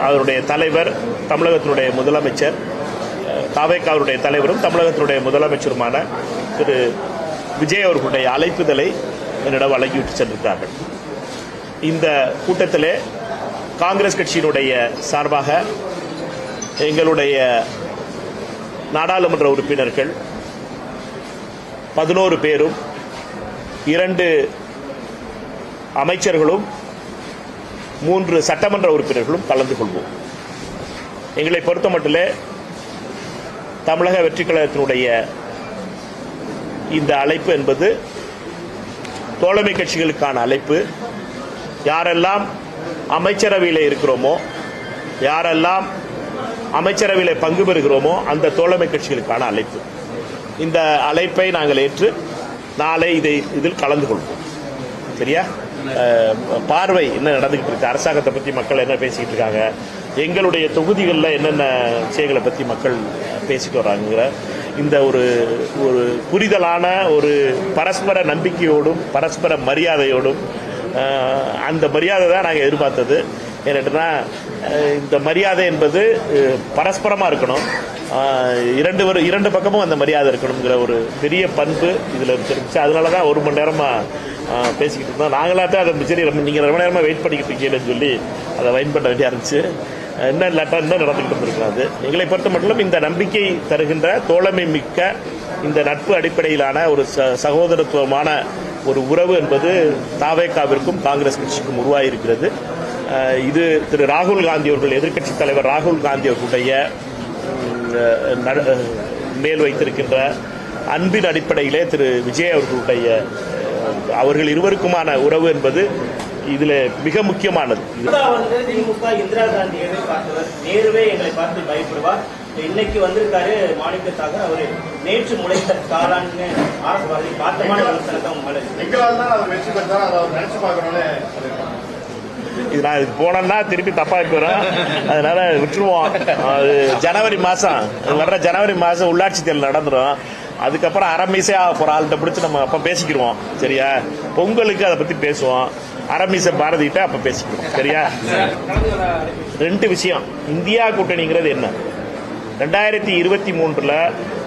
அவருடைய தலைவர் தமிழகத்தினுடைய முதலமைச்சர், தாவேகாவுடைய தலைவரும் தமிழகத்தினுடைய முதலமைச்சருமான திரு விஜய் அவர்களுடைய அழைப்புதலை என்னிடம் வழங்கிவிட்டு சென்றிருக்கிறார்கள். இந்த கூட்டத்திலே காங்கிரஸ் கட்சியினுடைய சார்பாக எங்களுடைய நாடாளுமன்ற உறுப்பினர்கள் 11 பேரும் 2 அமைச்சர்களும் 3 சட்டமன்ற உறுப்பினர்களும் கலந்து கொள்வோம். எங்களை பொறுத்த மட்டிலே தமிழக வெற்றிக் கழகத்தினுடைய இந்த அழைப்பு என்பது தோழமை கட்சிகளுக்கான அழைப்பு. யாரெல்லாம் அமைச்சரவையில் இருக்கிறோமோ, யாரெல்லாம் அமைச்சரவையில் பங்கு பெறுகிறோமோ அந்த தோழமை கட்சிகளுக்கான அழைப்பு. இந்த அழைப்பை நாங்கள் ஏற்று நாளை இதில் கலந்து கொள்வோம். சரியா? பார்வை என்ன நடந்துகிட்டு இருக்கு, அரசாங்கத்தை பற்றி மக்கள் என்ன பேசிக்கிட்டு இருக்காங்க, எங்களுடைய தொகுதிகளில் என்னென்ன விஷயங்களை பற்றி மக்கள் பேசிட்டு வர்றாங்கிற இந்த ஒரு புரிதலான ஒரு பரஸ்பர நம்பிக்கையோடும் பரஸ்பர மரியாதையோடும், அந்த மரியாதை தான் நாங்கள் எதிர்பார்த்தது. ஏன்னா இந்த மரியாதை என்பது பரஸ்பரமாக இருக்கணும், இரண்டு பக்கமும் அந்த மரியாதை இருக்கணுங்கிற ஒரு பெரிய பண்பு இதில் இருந்துச்சு. அதனால தான் 1 மணி நேரமாக பேசிக்கிட்டு இருந்தோம். நாங்களாத்தான் அதை சரி நீங்கள் ரொம்ப நேரமாக வெயிட் பண்ணிக்கிட்டு இருக்கீங்கன்னு சொல்லி அதை வெயிட் பண்ண வேண்டியா இருந்துச்சு. இன்னும் இல்லாட்டா இன்னும் நடந்துக்கிட்டு இருந்திருக்காது. எங்களை பொறுத்த மட்டும் இந்த நம்பிக்கை தருகின்ற தோழமை மிக்க இந்த நட்பு அடிப்படையிலான ஒரு சகோதரத்துவமான ஒரு உறவு என்பது தாவேகாவிற்கும் காங்கிரஸ் கட்சிக்கும் உருவாகியிருக்கிறது. இது திரு ராகுல் காந்தி அவர்கள், எதிர்க்கட்சித் தலைவர் ராகுல் காந்தி அவர்களுடைய மேல் வைத்திருக்கின்ற அன்பின் அடிப்படையிலே திரு விஜய் அவர்கள் இருவருக்குமான உறவு என்பது இதுல மிக முக்கியமானது. திமுக இந்திரா காந்தியை பார்த்தவர், நேருவே எங்களை பார்த்து பயப்படுவார். இன்னைக்கு வந்திருக்காரு மாணிக்க தாகூர், அவரு நேற்று முளைத்த காலான்னு காட்டமான இது நான் இதுக்கு போனேன்னா திருப்பி தப்பா போறேன், அதனால விட்டுருவோம். அது ஜனவரி மாசம் வர்ற ஜனவரி மாசம் உள்ளாட்சி தேர்தல் நடந்துடும். அதுக்கப்புறம் அரமீசை போற ஆள்கிட்ட பிடிச்சி நம்ம அப்ப பேசிக்கிடுவோம். சரியா? பொங்கலுக்கு அதை பத்தி பேசுவோம். அரமீசை பாரதிகிட்ட அப்ப பேசிக்கிறோம். சரியா? 2 விஷயம். இந்தியா கூட்டணிங்கிறது என்ன? 2023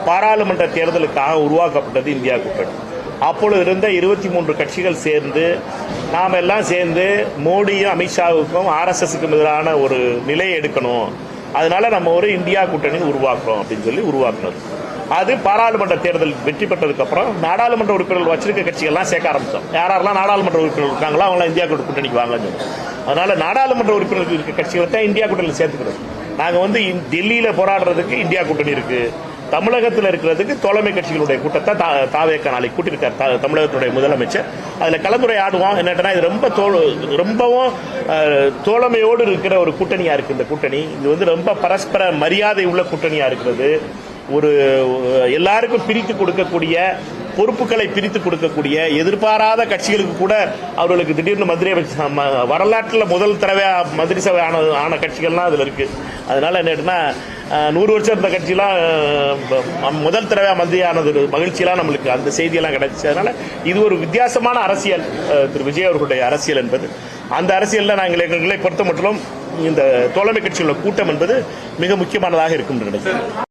பாராளுமன்ற தேர்தலுக்காக உருவாக்கப்பட்டது இந்தியா கூட்டணி. அப்பொழுது இருந்த 23 கட்சிகள் சேர்ந்து நாம் எல்லாம் சேர்ந்து மோடியும் அமித்ஷாவுக்கும் RSSக்கும் எதிரான ஒரு நிலையை எடுக்கணும், அதனால நம்ம ஒரு இந்தியா கூட்டணி உருவாக்குறோம் அப்படின்னு சொல்லி உருவாக்குனது. அது பாராளுமன்ற தேர்தல் வெற்றி பெற்றதுக்கு அப்புறம் நாடாளுமன்ற உறுப்பினர்கள் வச்சிருக்க கட்சிகள்லாம் சேர்க்க ஆரம்பிச்சோம். யாரெல்லாம் நாடாளுமன்ற உறுப்பினர்கள் இருக்காங்களோ அவங்களாம் இந்தியா கூட்டணிக்கு வாங்கன்னு சொல்லி. அதனால நாடாளுமன்ற உறுப்பினர்கள் இருக்க கட்சிகளை தான் இந்தியா கூட்டணியில் சேர்த்துக்கிறோம். நாங்கள் டெல்லியில போராடுறதுக்கு இந்தியா கூட்டணி இருக்கு, தமிழகத்தில் இருக்கிறதுக்கு தோழமை கட்சிகளுடைய கூட்டத்தை தாவேகா நாளைக்கு கூட்டியிருக்கார் தமிழகத்துடைய முதலமைச்சர். அதில் கலந்துரையாடுவோம். என்னன்னா இது ரொம்பவும் தோழமையோடு இருக்கிற ஒரு கூட்டணியா இருக்கு. இந்த கூட்டணி இது ரொம்ப பரஸ்பர மரியாதை உள்ள கூட்டணியா இருக்கிறது. ஒரு எல்லாருக்கும் பிரித்து கொடுக்கக்கூடிய, பொறுப்புகளை பிரித்து கொடுக்கக்கூடிய, எதிர்பாராத கட்சிகளுக்கு கூட அவர்களுக்கு திடீர்னு மந்திரி வரலாற்றில் முதல் தடவை மந்திரி சபை ஆன கட்சிகள்லாம் அதில் இருக்கு. அதனால என்னன்னா 100 வருஷம் இருந்த கட்சியெல்லாம் முதல் தடவை மந்திரி ஆனது மகிழ்ச்சியெல்லாம் நம்மளுக்கு அந்த செய்தியெல்லாம் கிடைச்சிச்சு. அதனால இது ஒரு வித்தியாசமான அரசியல் திரு விஜய் அவர்களுடைய அரசியல் என்பது. அந்த அரசியலில் எங்களை பொறுத்த மட்டும் இந்த தோழமை கட்சிகளோட கூட்டம் என்பது மிக முக்கியமானதாக இருக்கும் நினைக்கிறேன்.